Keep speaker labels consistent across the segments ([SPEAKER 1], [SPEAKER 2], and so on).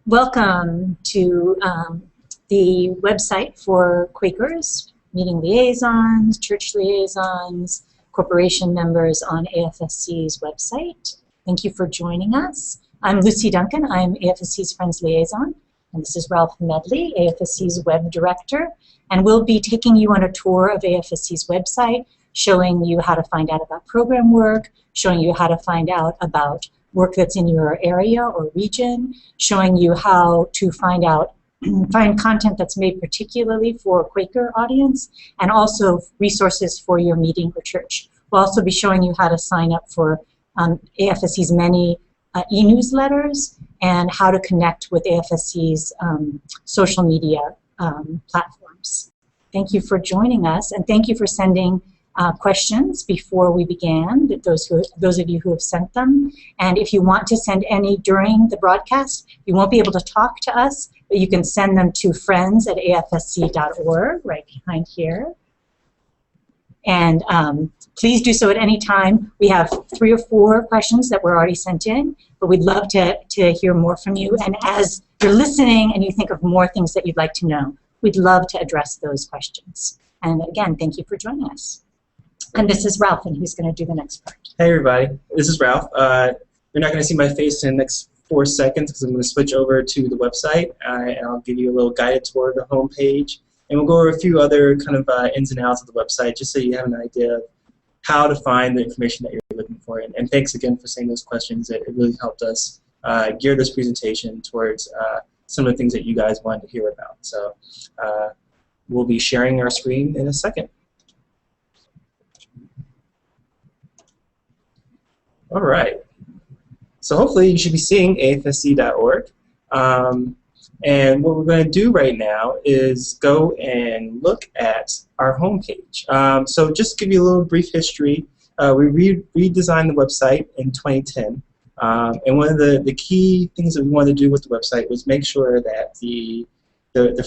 [SPEAKER 1] Welcome to the website for Quakers, meeting liaisons, church liaisons, corporation members on AFSC's website. Thank you for joining us. I'm Lucy Duncan. I'm AFSC's Friends Liaison, and this is Ralph Medley, AFSC's Web Director, and we'll be taking you on a tour of AFSC's website, showing you how to find out about program work, showing you how to find out about work that's in your area or region, showing you how to find content that's made particularly for a Quaker audience, and also resources for your meeting or church. We'll also be showing you how to sign up for AFSC's many e-newsletters and how to connect with AFSC's social media platforms. Thank you for joining us, and thank you for sending questions before we began, those of you who have sent them. And if you want to send any during the broadcast, you won't be able to talk to us, but you can send them to friends@afsc.org, right behind here. And please do so at any time. We have 3 or 4 questions that were already sent in, but we'd love to hear more from you. And as you're listening and you think of more things that you'd like to know, we'd love to address those questions. And again, thank you for joining us. And this is Ralph, and who's going to do the next part.
[SPEAKER 2] Hey everybody, this is Ralph. You're not going to see my face in the next 4 seconds because I'm going to switch over to the website, and I'll give you a little guided tour of the home page. And we'll go over a few other kind of ins and outs of the website just so you have an idea of how to find the information that you're looking for. And thanks again for saying those questions. It really helped us gear this presentation towards some of the things that you guys wanted to hear about. So we'll be sharing our screen in a second. All right. So hopefully you should be seeing afsc.org. And what we're going to do right now is go and look at our homepage. So just to give you a little brief history, we redesigned the website in 2010. And one of the key things that we wanted to do with the website was make sure that the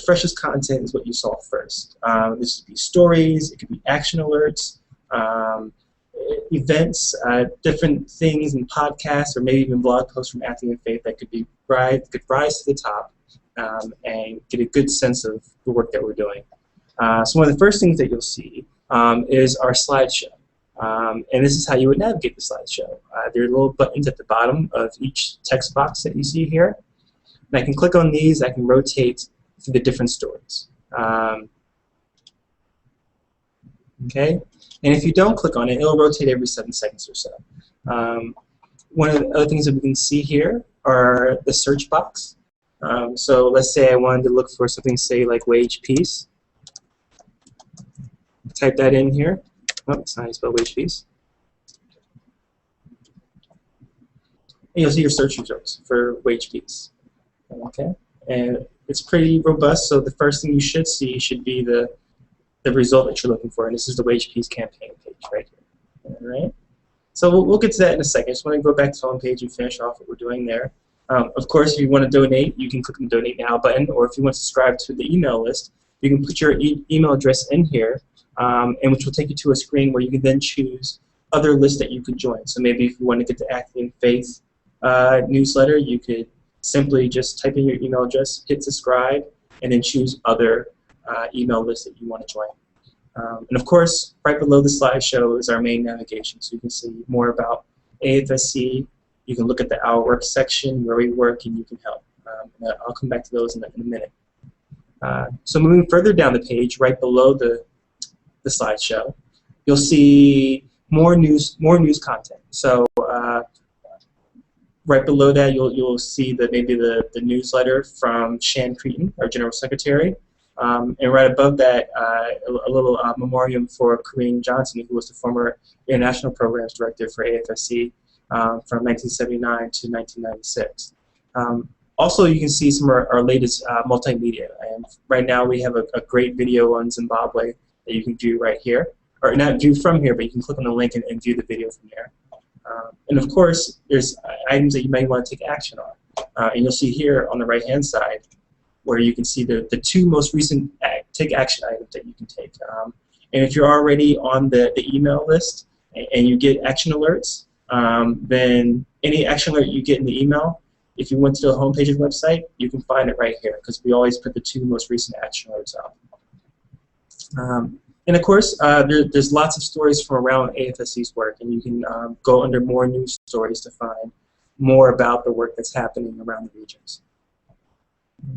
[SPEAKER 2] freshest content is what you saw first. This could be stories, it could be action alerts, events, different things in podcasts, or maybe even blog posts from Acting in Faith that could rise to the top and get a good sense of the work that we're doing. So one of the first things that you'll see is our slideshow. And this is how you would navigate the slideshow. There are little buttons at the bottom of each text box that you see here. And I can click on these, I can rotate through the different stories. Okay? And if you don't click on it, it'll rotate every 7 seconds or so. One of the other things that we can see here are the search box. So let's say I wanted to look for something, say, like wage peace. Type that in here. Oh, it's not how you spell wage peace. And you'll see your search results for wage peace. Okay? And it's pretty robust, so the first thing you should see should be the result that you're looking for, and this is the Wage Peace campaign page right here. All right. So we'll get to that in a second. I just want to go back to the home page and finish off what we're doing there. Of course, if you want to donate, you can click on the Donate Now button, or if you want to subscribe to the email list, you can put your email address in here, and which will take you to a screen where you can then choose other lists that you could join. So maybe if you want to get the Acting in Faith newsletter, you could simply just type in your email address, hit subscribe, and then choose other email list that you want to join. And of course, right below the slideshow is our main navigation, so you can see more about AFSC. You can look at the Our Work section, where we work, and you can help. And I'll come back to those in a minute. So moving further down the page, right below the slideshow, you'll see more news content. So right below that, you'll see maybe the newsletter from Shan Cretin, our General Secretary. And right above that, a little memoriam for Corrine Johnson, who was the former International Programs Director for AFSC from 1979 to 1996. Also, you can see some of our latest multimedia. And right now, we have a great video on Zimbabwe that you can view right here. Or not view from here, but you can click on the link and view the video from there. And of course, there's items that you may want to take action on. And you'll see here on the right-hand side where you can see the 2 most recent take action items that you can take. And if you're already on the email list and you get action alerts, then any action alert you get in the email, if you went to the homepage of the website, you can find it right here because we always put the 2 most recent action alerts up. And of course, there's lots of stories from around AFSC's work, and you can go under more news stories to find more about the work that's happening around the regions.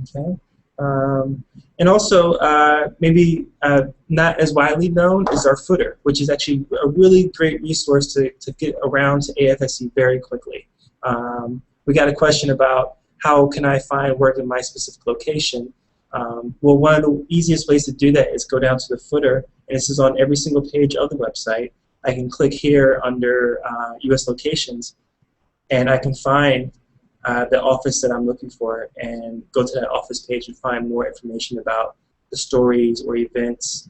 [SPEAKER 2] Okay. And also, maybe not as widely known is our footer, which is actually a really great resource to get around to AFSC very quickly. We got a question about how can I find work in my specific location. Well, one of the easiest ways to do that is go down to the footer, and this is on every single page of the website. I can click here under U.S. locations, and I can find the office that I'm looking for and go to that office page and find more information about the stories or events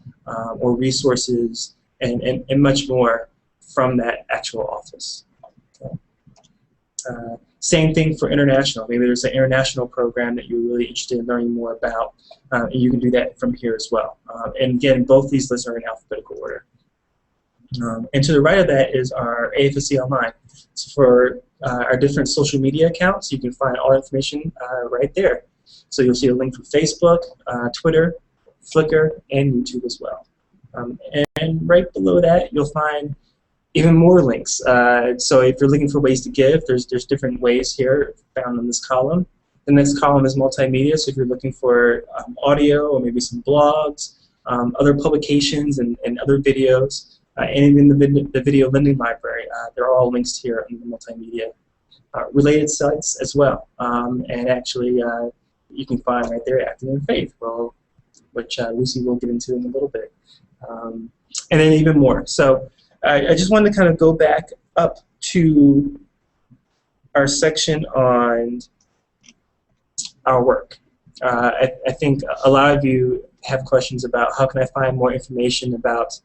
[SPEAKER 2] or resources and much more from that actual office. Okay. Same thing for international. Maybe there's an international program that you're really interested in learning more about, and you can do that from here as well. And again, both these lists are in alphabetical order. And to the right of that is our AFSC Online. So for our different social media accounts, you can find all information right there. So you'll see a link for Facebook, Twitter, Flickr, and YouTube as well. And right below that, you'll find even more links. So if you're looking for ways to give, there's different ways here found in this column. The next column is multimedia, so if you're looking for audio or maybe some blogs, other publications and other videos, and even the video lending library, they're all links here in the multimedia. Related sites as well, and actually you can find right there Acting in Faith, well, which Lucy will get into in a little bit, and then even more. So I just wanted to kind of go back up to our section on our work. I think a lot of you have questions about how can I find more information about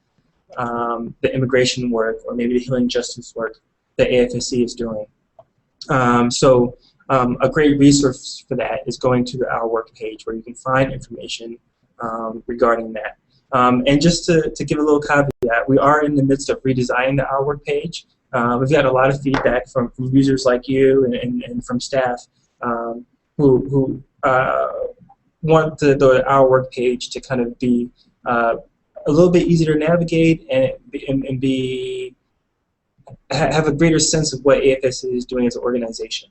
[SPEAKER 2] the immigration work or maybe the healing justice work that AFSC is doing. So a great resource for that is going to Our Work page where you can find information regarding that. And just to give a little caveat, we are in the midst of redesigning the Our Work page. We've got a lot of feedback from users like you and from staff who want the Our Work page to kind of be a little bit easier to navigate and have a greater sense of what AFSC is doing as an organization.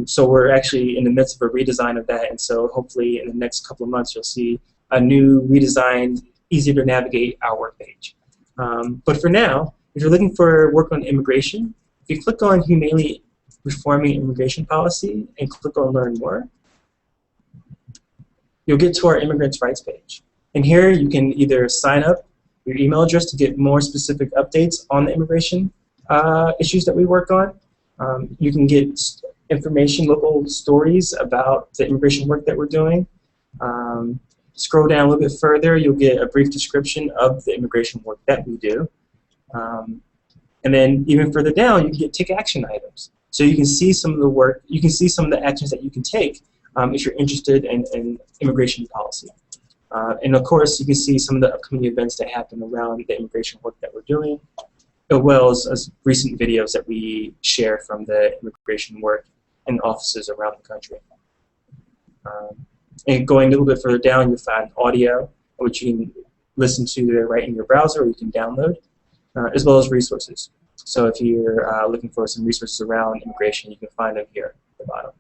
[SPEAKER 2] So we're actually in the midst of a redesign of that, and so hopefully in the next couple of months you'll see a new redesigned, easier to navigate Our Work page. But for now, if you're looking for work on immigration, if you click on Humanely Reforming Immigration Policy and click on Learn More, you'll get to our Immigrants' Rights page. And here you can either sign up your email address to get more specific updates on the immigration issues that we work on. You can get information, local stories about the immigration work that we're doing. Scroll down a little bit further, you'll get a brief description of the immigration work that we do. And then even further down, you can get take action items. So you can see some of the work, you can see some of the actions that you can take if you're interested in immigration policy. And of course, you can see some of the upcoming events that happen around the immigration work that we're doing, as well as recent videos that we share from the immigration work in offices around the country. And going a little bit further down, you'll find audio, which you can listen to there right in your browser, or you can download, as well as resources. So if you're looking for some resources around immigration, you can find them here at the bottom.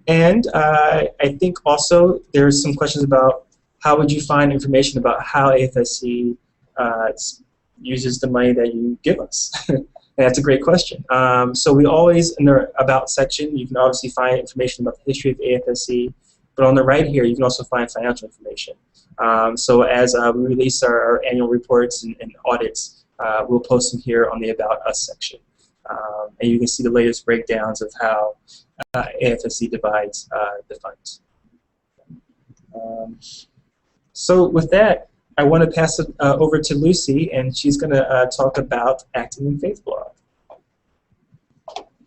[SPEAKER 2] And I think also there's some questions about how would you find information about how AFSC uses the money that you give us. And that's a great question. So we always, in the About section, you can obviously find information about the history of AFSC, but on the right here, you can also find financial information. So as we release our annual reports and audits, we'll post them here on the About Us section. And you can see the latest breakdowns of how AFSC divides the funds. So with that, I want to pass it over to Lucy, and she's going to talk about Acting in Faith blog.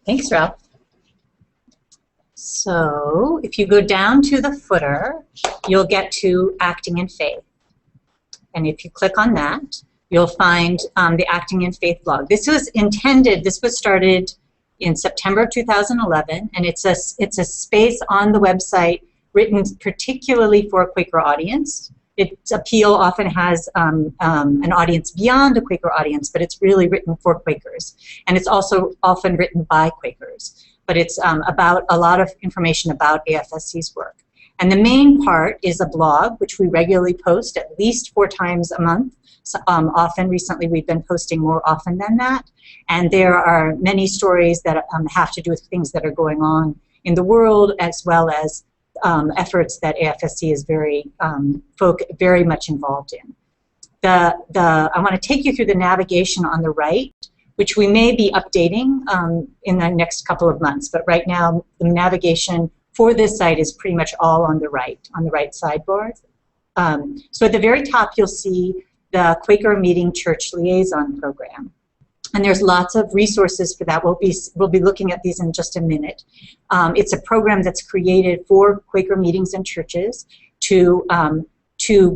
[SPEAKER 1] Thanks, Ralph. So if you go down to the footer, you'll get to Acting in Faith. And if you click on that, you'll find the Acting in Faith blog. This was started in September of 2011, and it's a space on the website written particularly for a Quaker audience. Its appeal often has an audience beyond a Quaker audience, but it's really written for Quakers. And it's also often written by Quakers. But it's about a lot of information about AFSC's work. And the main part is a blog, which we regularly post at least 4 times a month. So, often, recently, we've been posting more often than that. And there are many stories that have to do with things that are going on in the world, as well as efforts that AFSC is very much involved in. I want to take you through the navigation on the right, which we may be updating in the next couple of months. But right now, the navigation for this site is pretty much all on the right sidebar. So at the very top, you'll see the Quaker Meeting Church Liaison Program. And there's lots of resources for that. We'll be looking at these in just a minute. It's a program that's created for Quaker meetings and churches to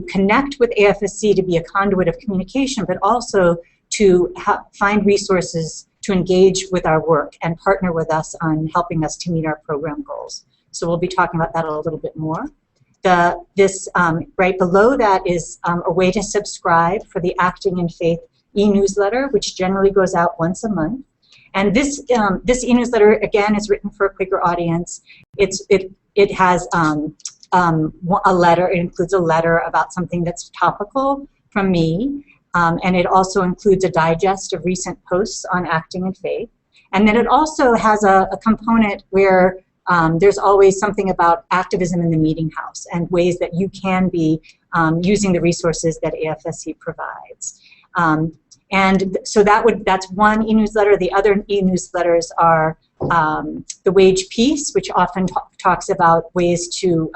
[SPEAKER 1] connect with AFSC, to be a conduit of communication, but also to find resources to engage with our work and partner with us on helping us to meet our program goals. So we'll be talking about that a little bit more. Right below that is a way to subscribe for the Acting in Faith e-newsletter, which generally goes out once a month. And this e-newsletter, again, is written for a Quaker audience. It has a letter. It includes a letter about something that's topical from me, and it also includes a digest of recent posts on Acting in Faith. And then it also has a component where there's always something about activism in the meeting house and ways that you can be using the resources that AFSC provides. And so that's one e-newsletter. The other e-newsletters are the Wage Peace, which often talks about ways to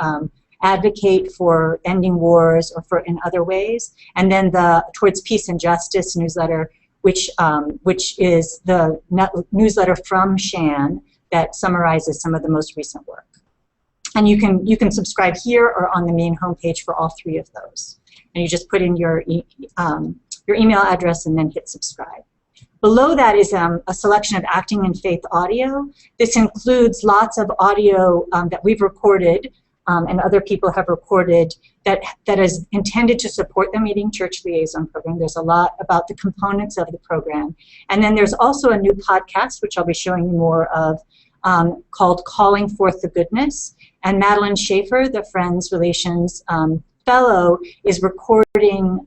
[SPEAKER 1] advocate for ending wars or in other ways. And then the Towards Peace and Justice newsletter, which is the newsletter from Shan that summarizes some of the most recent work. And you can subscribe here or on the main homepage for all 3 of those. And you just put in your email address and then hit subscribe. Below that is a selection of Acting in Faith audio. This includes lots of audio that we've recorded and other people have recorded that is intended to support the Meeting Church Liaison Program. There's a lot about the components of the program. And then there's also a new podcast, which I'll be showing you more of, called Calling Forth the Goodness. And Madeline Schaefer, the Friends Relations Fellow, is recording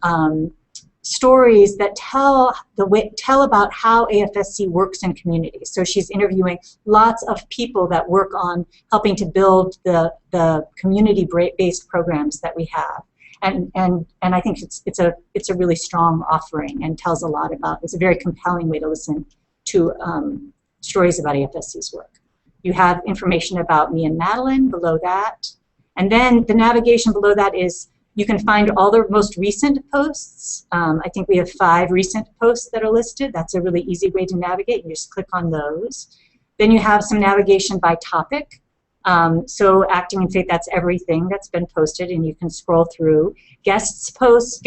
[SPEAKER 1] stories that tell about how AFSC works in communities. So she's interviewing lots of people that work on helping to build the community-based programs that we have. And I think it's a really strong offering and tells a lot about. It's a very compelling way to listen to stories about AFSC's work. You have information about me and Madeline below that, and then the navigation below that is. You can find all the most recent posts. I think we have 5 recent posts that are listed. That's a really easy way to navigate. You just click on those. Then you have some navigation by topic. So Acting in Faith, that's everything that's been posted, and you can scroll through. Guest posts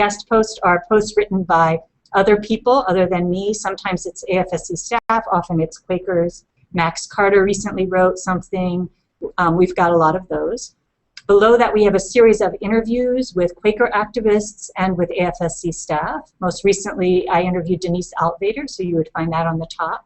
[SPEAKER 1] are posts written by other people other than me. Sometimes it's AFSC staff, often it's Quakers. Max Carter recently wrote something. We've got a lot of those. Below that, we have a series of interviews with Quaker activists and with AFSC staff. Most recently, I interviewed Denise Altvader, so you would find that on the top.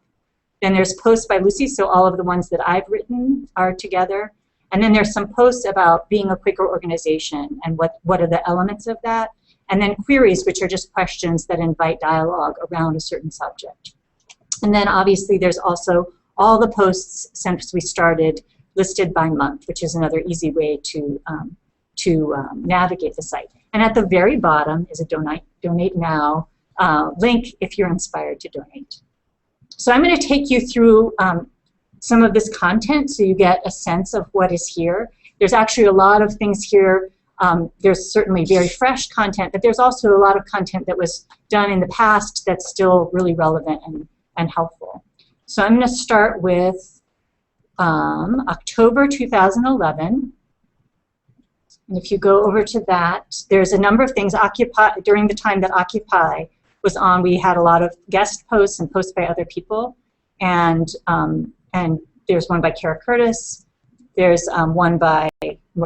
[SPEAKER 1] Then there's posts by Lucy, so all of the ones that I've written are together. And then there's some posts about being a Quaker organization and what are the elements of that. And then queries, which are just questions that invite dialogue around a certain subject. And then obviously there's also all the posts since we started listed by month, which is another easy way to navigate the site. And at the very bottom is a donate now link if you're inspired to donate. So I'm going to take you through some of this content so you get a sense of what is here. There's actually a lot of things here. There's certainly very fresh content, but there's also a lot of content that was done in the past that's still really relevant and helpful. So I'm going to start with October 2011, and if you go over to that, there's a number of things during the time that Occupy was on. We had a lot of guest posts and posts by other people, and there's one by Kara Curtis. There's one by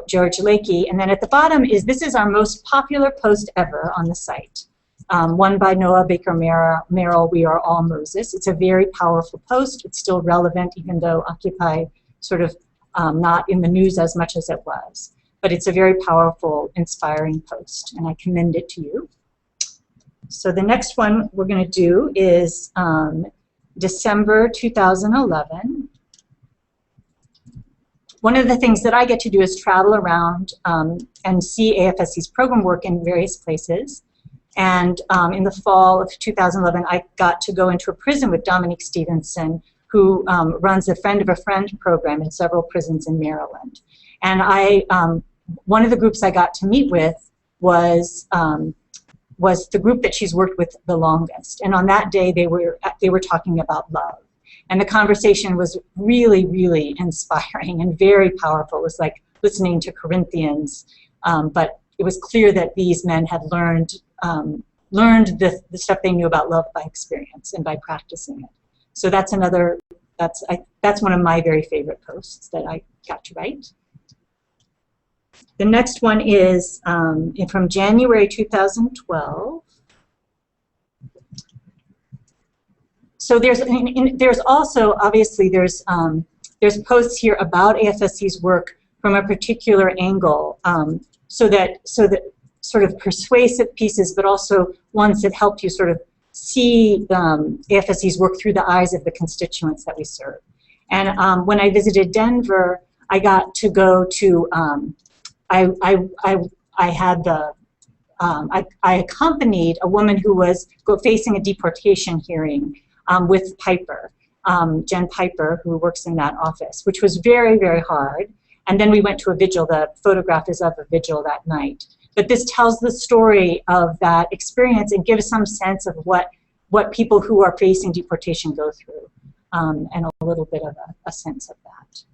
[SPEAKER 1] George Lakey, and then at the bottom this is our most popular post ever on the site. One by Noah Baker Merrill, We Are All Moses. It's a very powerful post. It's still relevant, even though Occupy sort of not in the news as much as it was. But it's a very powerful, inspiring post, and I commend it to you. So the next one we're going to do is December 2011. One of the things that I get to do is travel around and see AFSC's program work in various places. And in the fall of 2011, I got to go into a prison with Dominique Stevenson, who runs the Friend of a Friend program in several prisons in Maryland. And one of the groups I got to meet with was the group that she's worked with the longest. And on that day, they were talking about love. And the conversation was really, really inspiring and very powerful. It was like listening to Corinthians, but it was clear that these men had learned the stuff they knew about love by experience and by practicing it. So that's one of my very favorite posts that I got to write. The next one is from January 2012. So there's also, obviously, there's posts here about AFSC's work from a particular angle, so that sort of persuasive pieces, but also ones that help you sort of see AFSC's work through the eyes of the constituents that we serve. And when I visited Denver, I got to go to, I accompanied a woman who was facing a deportation hearing with Piper, Jen Piper, who works in that office, which was very, very hard. And then we went to a vigil. The photograph is of a vigil that night. But this tells the story of that experience and gives some sense of what people who are facing deportation go through, and a little bit of a sense of that.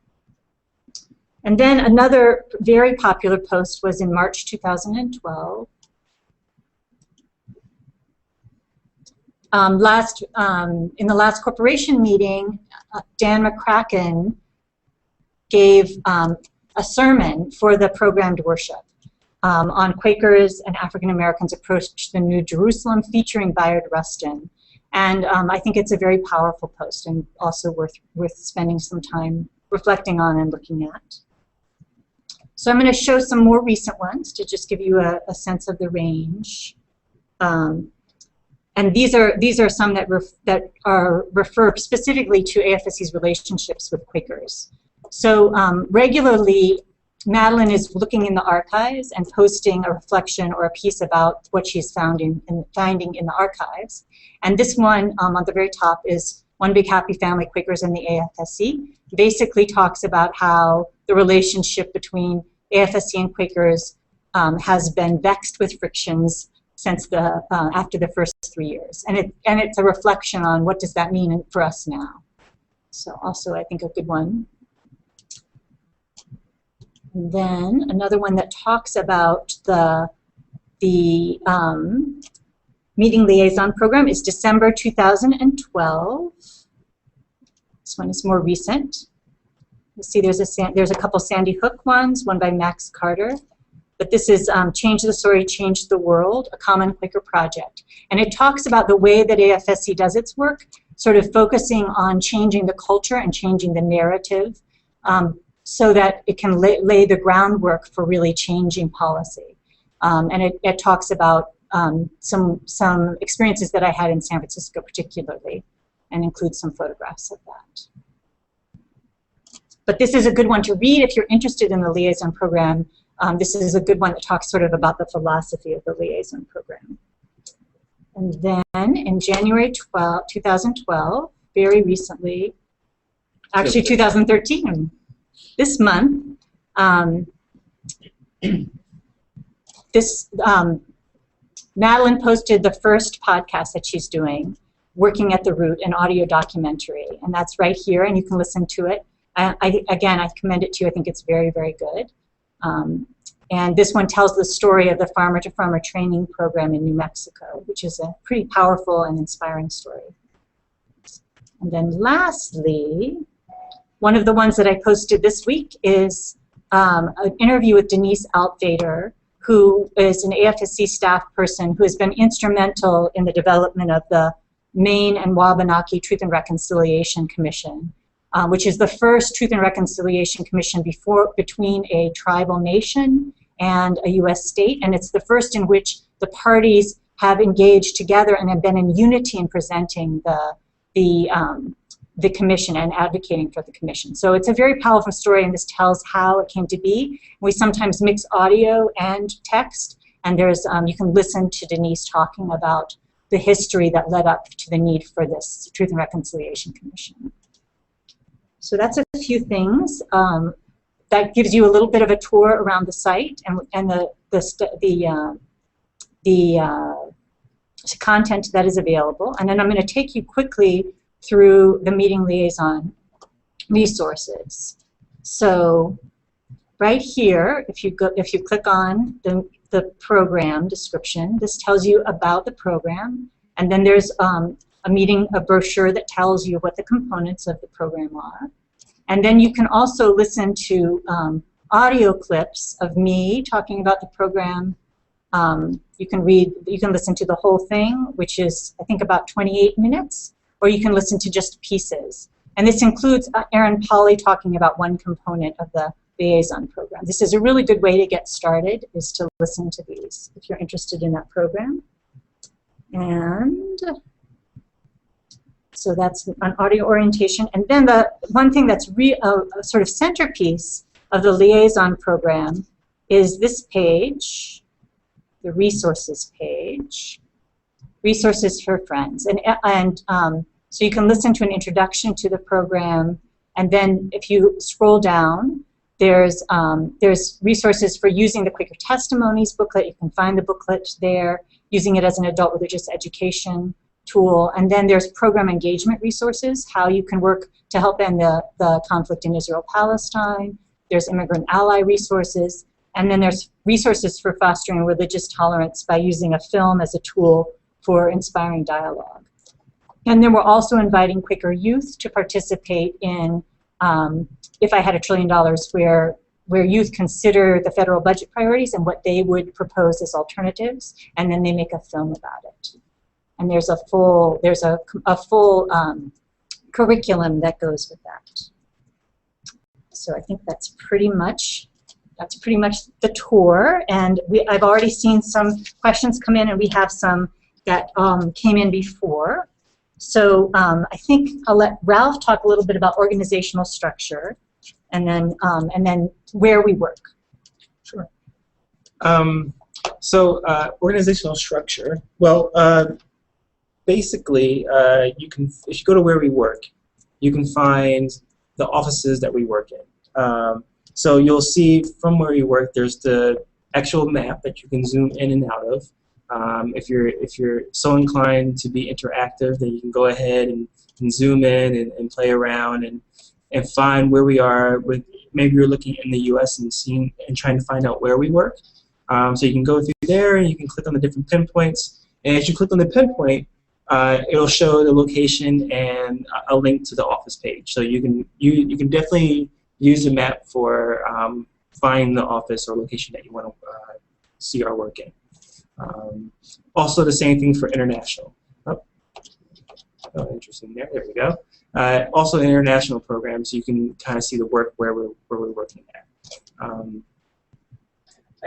[SPEAKER 1] And then another very popular post was in March 2012. In the last corporation meeting, Dan McCracken gave a sermon for the programmed worship on Quakers and African Americans approach the New Jerusalem, featuring Bayard Rustin. And I think it's a very powerful post and also worth spending some time reflecting on and looking at. So I'm going to show some more recent ones to just give you a sense of the range. And these are some that refer specifically to AFSC's relationships with Quakers. So regularly, Madeline is looking in the archives and posting a reflection or a piece about what she's finding in the archives. And this one on the very top is One Big Happy Family, Quakers and the AFSC. Basically talks about how the relationship between AFSC and Quakers has been vexed with frictions since after the first 3 years. And it's a reflection on what does that mean for us now. So also I think a good one. And then another one that talks about the meeting liaison program is December 2012. This one is more recent. You see there's a couple Sandy Hook ones, one by Max Carter. But this is Change the Story, Change the World, a Common Quaker Project. And it talks about the way that AFSC does its work, sort of focusing on changing the culture and changing the narrative so that it can lay the groundwork for really changing policy. And it talks about some experiences that I had in San Francisco particularly, and includes some photographs of that. But this is a good one to read if you're interested in the liaison program. This is a good one that talks sort of about the philosophy of the liaison program. And then in January 2012, very recently, actually 2013, this month, Madeline posted the first podcast that she's doing, Working at the Root, an audio documentary. And that's right here, and you can listen to it. Again, I commend it to you. I think it's very, very good. And this one tells the story of the farmer-to-farmer training program in New Mexico, which is a pretty powerful and inspiring story. And then lastly, one of the ones that I posted this week is an interview with Denise Altvader, who is an AFSC staff person who has been instrumental in the development of the Maine and Wabanaki Truth and Reconciliation Commission, which is the first Truth and Reconciliation Commission between a tribal nation and a U.S. state, and it's the first in which the parties have engaged together and have been in unity in presenting the commission and advocating for the commission. So it's a very powerful story, and this tells how it came to be. We sometimes mix audio and text, and there's you can listen to Denise talking about the history that led up to the need for this Truth and Reconciliation Commission. So that's a few things. That gives you a little bit of a tour around the site and the content that is available. And then I'm going to take you quickly through the meeting liaison resources. So right here, if you click on the program description, this tells you about the program, and then there's a brochure that tells you what the components of the program are. And then you can also listen to audio clips of me talking about the program. You can listen to the whole thing, which is, I think, about 28 minutes, or you can listen to just pieces. And this includes Erin Polly talking about one component of the liaison program. This is a really good way to get started, is to listen to these if you're interested in that program. And so that's on audio orientation. And then the one thing that's a sort of centerpiece of the liaison program is this page, the resources page, resources for friends. And so you can listen to an introduction to the program, and then if you scroll down, there's resources for using the Quaker Testimonies booklet. You can find the booklet there, using it as an adult religious education tool. And then there's program engagement resources, how you can work to help end the conflict in Israel-Palestine. There's immigrant ally resources. And then there's resources for fostering religious tolerance by using a film as a tool for inspiring dialogue. And then we're also inviting Quaker youth to participate in If I Had $1 Trillion, where youth consider the federal budget priorities and what they would propose as alternatives, and then they make a film about it. And there's a full curriculum that goes with that. So I think that's pretty much the tour. And I've already seen some questions come in, and we have some that came in before. So I think I'll let Ralph talk a little bit about organizational structure, and then where we work.
[SPEAKER 2] Sure. Organizational structure. Well, basically, if you go to where we work, you can find the offices that we work in. So you'll see from where you work, there's the actual map that you can zoom in and out of. If you're so inclined to be interactive, then you can go ahead and zoom in and play around and find where we are. Maybe you're looking in the U.S. and trying to find out where we work. So you can go through there and you can click on the different pinpoints. And as you click on the pinpoint, it'll show the location and a link to the office page. So you can definitely use the map for finding the office or location that you want to see our work in. Also the same thing for international. Oh, interesting there. There we go. Also international programs, you can kind of see the work where we're working at.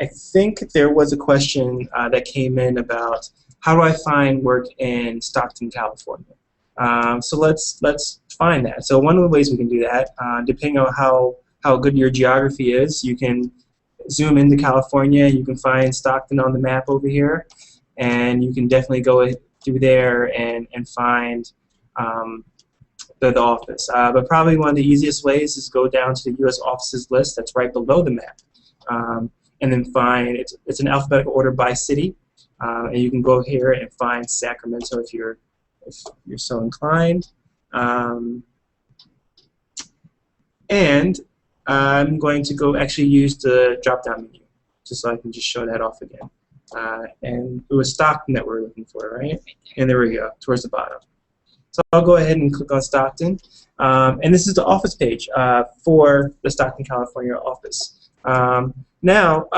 [SPEAKER 2] I think there was a question that came in about how do I find work in Stockton, California? So let's find that. So one of the ways we can do that, depending on how good your geography is, you can zoom into California. You can find Stockton on the map over here, and you can definitely go through there and find the office. But probably one of the easiest ways is go down to the U.S. offices list that's right below the map, and then find it's an alphabetical order by city, and you can go here and find Sacramento if you're so inclined. And I'm going to go actually use the drop-down menu. just so I can just show that off again. And it was Stockton that we're looking for, right? And there we go, towards the bottom. So I'll go ahead and click on Stockton. And this is the office page for the Stockton, California office. Now,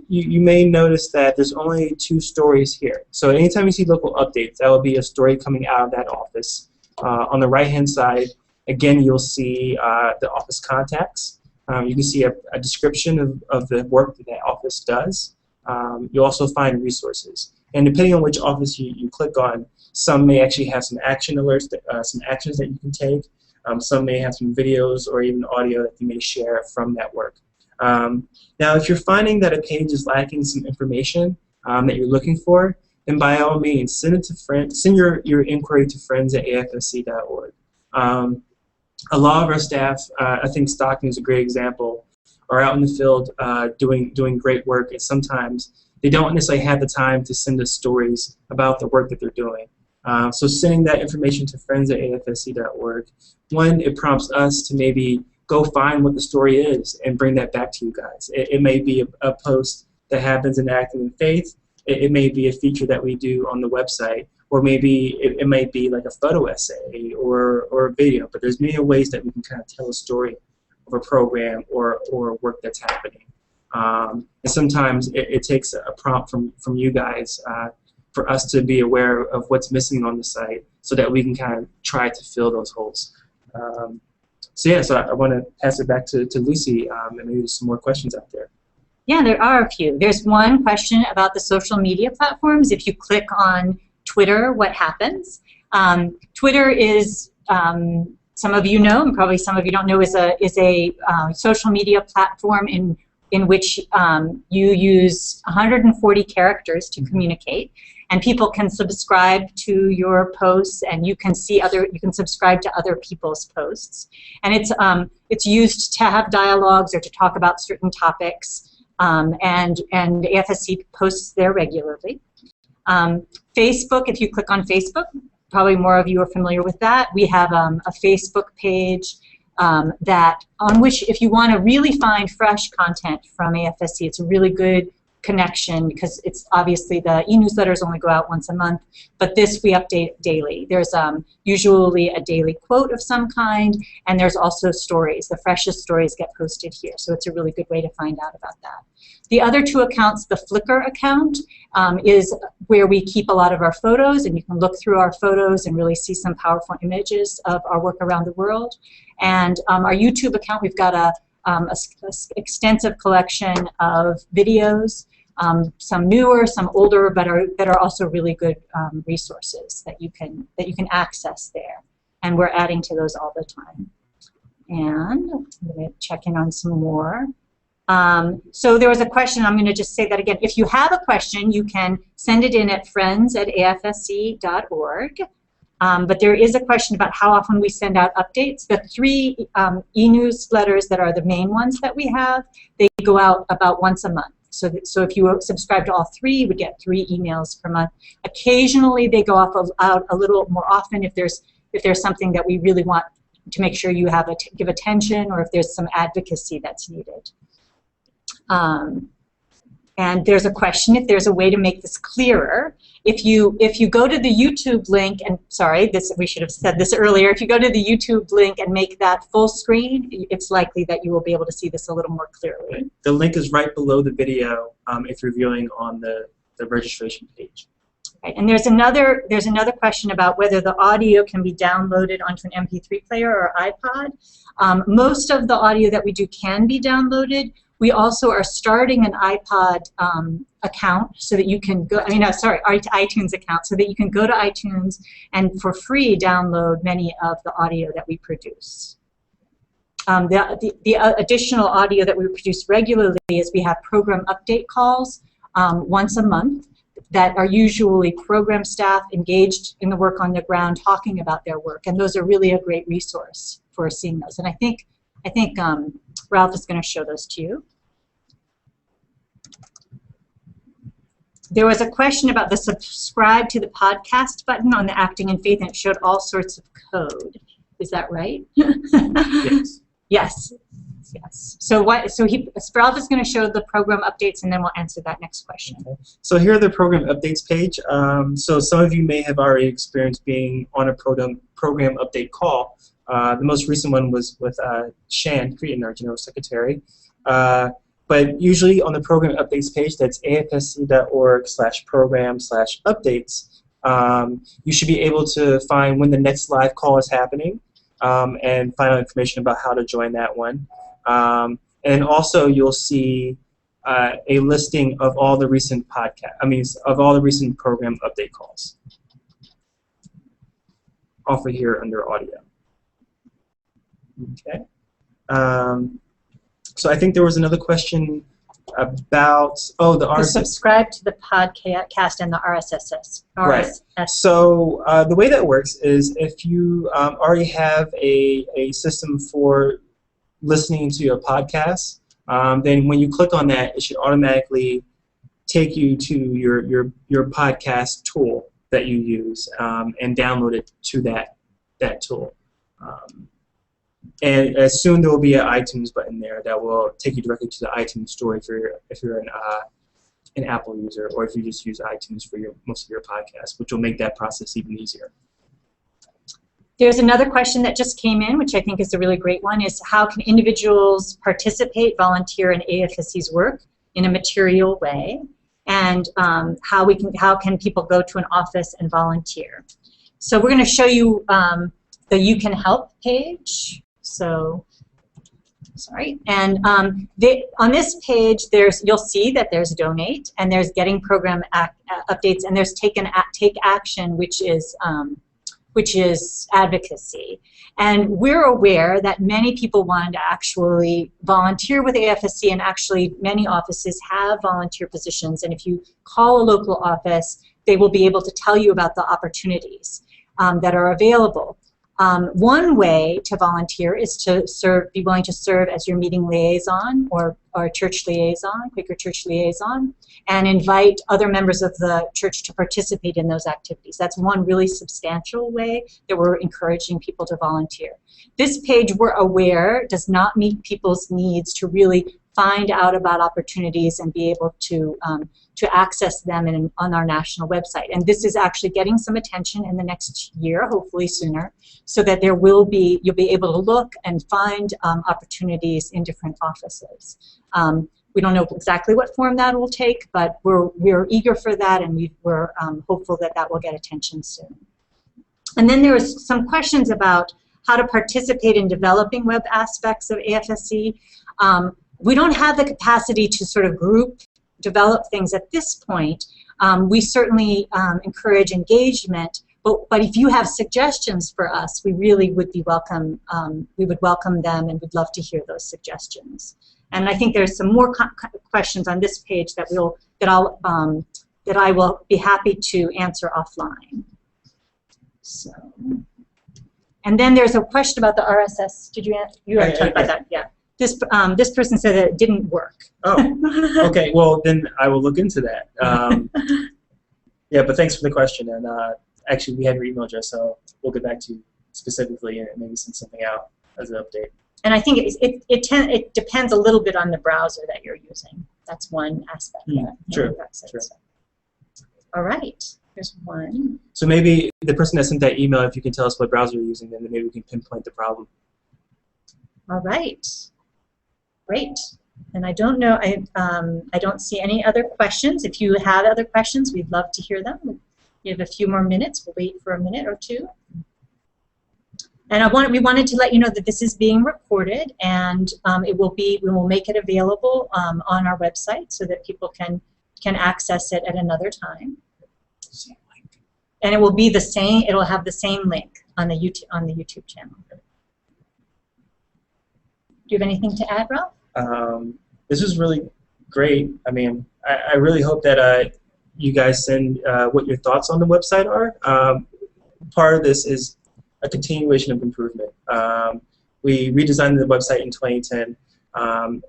[SPEAKER 2] you may notice that there's only 2 stories here. So anytime you see local updates, that will be a story coming out of that office. On the right-hand side, again, you'll see the office contacts. You can see a description of the work that office does. You'll also find resources. And depending on which office you click on, some may actually have some action alerts, some actions that you can take. Some may have some videos or even audio that you may share from that work. Now, if you're finding that a page is lacking some information that you're looking for, then by all means, send it to friends. Send your inquiry to friends@afsc.org. A lot of our staff, I think Stockton is a great example, are out in the field doing great work, and sometimes they don't necessarily have the time to send us stories about the work that they're doing. So sending that information to friends@afsc.org, one, it prompts us to maybe go find what the story is and bring that back to you guys. It may be a post that happens in Acting in Faith. It may be a feature that we do on the website, or maybe it might be like a photo essay or a video. But there's many ways that we can kind of tell a story of a program or work that's happening. And sometimes it takes a prompt from you guys for us to be aware of what's missing on the site so that we can kind of try to fill those holes. So I want to pass it back to Lucy, and maybe there's some more questions out there.
[SPEAKER 1] Yeah, there are a few. There's one question about the social media platforms. If you click on Twitter, what happens? Twitter is, some of you know, and probably some of you don't know, is a social media platform in which you use 140 characters to communicate, and people can subscribe to your posts, and you can subscribe to other people's posts, and it's used to have dialogues or to talk about certain topics, and AFSC posts there regularly. Facebook, if you click on Facebook, probably more of you are familiar with that. We have a Facebook page on which, if you want to really find fresh content from AFSC, it's a really good connection, because it's obviously the e-newsletters only go out once a month, but this we update daily. There's usually a daily quote of some kind, and there's also stories. The freshest stories get posted here, so it's a really good way to find out about that. The other 2 accounts, the Flickr account, is where we keep a lot of our photos, and you can look through our photos and really see some powerful images of our work around the world. And our YouTube account, we've got a extensive collection of videos, some newer, some older, but that are also really good resources that you can access there. And we're adding to those all the time. And I'm going to check in on some more. So there was a question. I'm going to just say that again. If you have a question, you can send it in at friends@afsc.org. But there is a question about how often we send out updates. The 3 e-newsletters that are the main ones that we have, they go out about once a month. So if you subscribe to all 3, you would get 3 emails per month. Occasionally, they go out a little more often if there's something that we really want to make sure you have give attention, or if there's some advocacy that's needed. And there's a question if there's a way to make this clearer. If you go to the YouTube link, and sorry, we should have said this earlier, if you go to the YouTube link and make that full screen, it's likely that you will be able to see this a little more clearly.
[SPEAKER 2] Right. The link is right below the video if you're viewing on the registration page.
[SPEAKER 1] Right. And there's another question about whether the audio can be downloaded onto an MP3 player or iPod. Most of the audio that we do can be downloaded. We also are starting an iPod account so that you can go, iTunes account, so that you can go to iTunes and for free download many of the audio that we produce. The additional audio that we produce regularly is we have program update calls once a month that are usually program staff engaged in the work on the ground talking about their work, and those are really a great resource for seeing those. And I think Ralph is going to show those to you. There was a question about the subscribe to the podcast button on the Acting in Faith, and it showed all sorts of code. Is that right?
[SPEAKER 2] Yes.
[SPEAKER 1] Yes. Yes. So Ralph is going to show the program updates, and then we'll answer that next question.
[SPEAKER 2] Okay. So here are the program updates page. So some of you may have already experienced being on a program update call. The most recent one was with Shan Creighton, our General Secretary. But usually on the program updates page, that's afsc.org/program/updates, you should be able to find when the next live call is happening and find out information about how to join that one. And also you'll see a listing of all the recent of all the recent program update calls. Offer here under audio. Okay. So I think there was another question about the RSS.
[SPEAKER 1] Subscribe to the podcast and the RSS.
[SPEAKER 2] Right. So the way that works is if you already have a system for listening to your podcast, then when you click on that, it should automatically take you to your podcast tool that you use and download it to that tool. And soon there will be an iTunes button there that will take you directly to the iTunes store if you're an Apple user, or if you just use iTunes for most of your podcasts, which will make that process even easier.
[SPEAKER 1] There's another question that just came in, which I think is a really great one, is how can individuals participate, volunteer in AFSC's work in a material way, and how can people go to an office and volunteer? So we're going to show you the You Can Help page. So, sorry, and on this page, you'll see that there's Donate, and there's Getting Program Updates, and there's Take Action, which is advocacy. And we're aware that many people want to actually volunteer with AFSC, and actually many offices have volunteer positions, and if you call a local office, they will be able to tell you about the opportunities that are available. One way to volunteer is to be willing to serve as your meeting liaison or church liaison, Quaker church liaison, and invite other members of the church to participate in those activities. That's one really substantial way that we're encouraging people to volunteer. This page, we're aware, does not meet people's needs to really find out about opportunities and be able to access them on our national website. And this is actually getting some attention in the next year, hopefully sooner, so that you'll be able to look and find opportunities in different offices. We don't know exactly what form that will take, but we're eager for that, and we're hopeful that that will get attention soon. And then there was some questions about how to participate in developing web aspects of AFSC. We don't have the capacity to sort of develop things at this point. We certainly encourage engagement, but if you have suggestions for us, we really would be welcome. We would welcome them, and we'd love to hear those suggestions. And I think there's some more questions on this page that I will be happy to answer offline. So, and then there's a question about the RSS. Did you answer? You already talked about that, yeah. This person said that it didn't work.
[SPEAKER 2] Oh, okay. Well, then I will look into that. Yeah, but thanks for the question. And actually, we have your email address, so we'll get back to you specifically and maybe send something out as an update.
[SPEAKER 1] And I think it depends a little bit on the browser that you're using. That's one aspect.
[SPEAKER 2] True.
[SPEAKER 1] True. All right. There's one.
[SPEAKER 2] So maybe the person that sent that email, if you can tell us what browser you're using, then maybe we can pinpoint the problem. All
[SPEAKER 1] right. Great. And I don't know, I don't see any other questions. If you have other questions, we'd love to hear them. We have a few more minutes. We'll wait for a minute or two. And we wanted to let you know that this is being recorded, and we will make it available on our website so that people can access it at another time. And it will be the same. It will have the same link on the YouTube channel. Do you have anything to add, Ralph?
[SPEAKER 2] This was really great. I mean, I really hope that you guys send what your thoughts on the website are. Part of this is a continuation of improvement. We redesigned the website in 2010,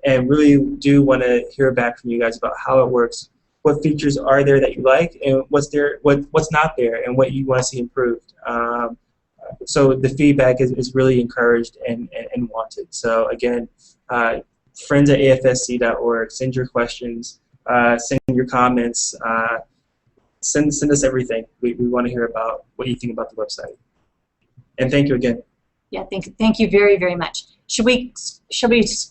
[SPEAKER 2] and really do want to hear back from you guys about how it works, what features are there that you like, and what's not there, and what you want to see improved. So the feedback is really encouraged and wanted. So again, friends at afsc.org, send your questions, send your comments, send us everything. We want to hear about what you think about the website. And thank you again.
[SPEAKER 1] Yeah, thank you very, very much. Should we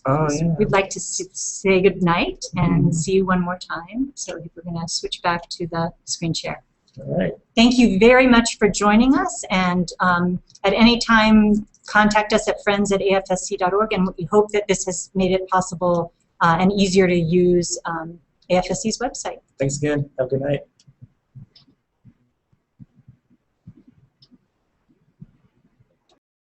[SPEAKER 2] Oh, yeah.
[SPEAKER 1] we'd like to say good night and see you one more time. So we're going to switch back to the screen share.
[SPEAKER 2] All right.
[SPEAKER 1] Thank you very much for joining us, and at any time, contact us at friends@afsc.org, and we hope that this has made it possible and easier to use AFSC's website.
[SPEAKER 2] Thanks again. Have a good night.